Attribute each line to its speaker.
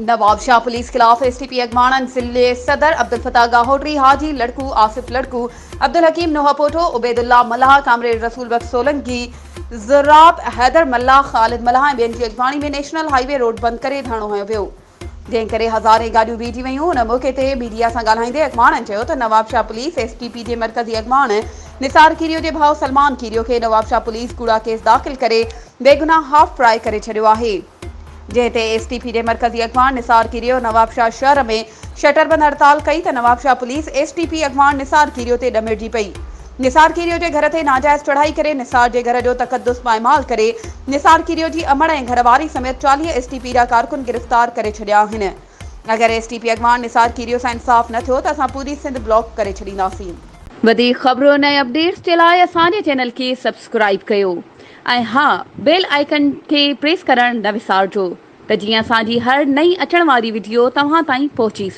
Speaker 1: Nawabshah police खिलाफ STP अगमाणन जिले सदर अब्दुल फताह गाहोटरी हाजी लड़कू आसिफ लड़कू अब्दुल हकीम नोहापोटो उबैदुल्लाह मल्लाह कामरेड रसूल बख्श सोलंकी ज़राब हैदर मल्लाह खालिद मल्लाह ऐं ॿियनि जी अॻवाणी में नेशनल हाईवे रोड बंदि करे धरणो हयो वियो, जंहिं करे हज़ारे गाॾियूं बीठी वयूं। उन मौक़े ते मीडिया सां ॻाल्हाईंदे अगमाणनि चयो त नवाबशाह पुलिस एसटीपी जे मरकज़ी अगमाण निसार कीरियो जे भाउ सलमान कीरियो खे नवाबशाह पुलिस कूड़ा केस दाख़िल करे बेगुनाह हाफ ट्राई करे छॾियो आहे, जंहिं ते एसटीपी जे मरकज़ी अगवाण निसार कीरियो नवाबशाह शहर में शटरबंद हड़ताल कई त नवाबशाह पुलिस एसटीपी अगवाण निसार कीरियो ते ॾमिड़जी पई। निसार कीरियो जे घर ते नाजायज़ चढ़ाई करे निसार जे घर जो तक़दुस पायमाल करे निसार कीरियो जी अमड़ ऐं घरवारी समेत 40 एसटीपी जा कारकुन गिरफ़्तार करे छॾिया आहिनि। अगरि एसटीपी अगवाण निसार कीरियो सां इंसाफ़ न थियो त असां पूरी सिंध ब्लॉक करे छॾींदासीं। वधीक ख़बरुनि ऐं अपडेट्स जे लाइ असांजे चैनल खे सब्सक्राइब कयो ऐं हा बेल आइकन खे प्रेस करणु न विसारिजो त जीअं असांजी हर नई अचण वारी वीडियो तव्हां ताईं पहुची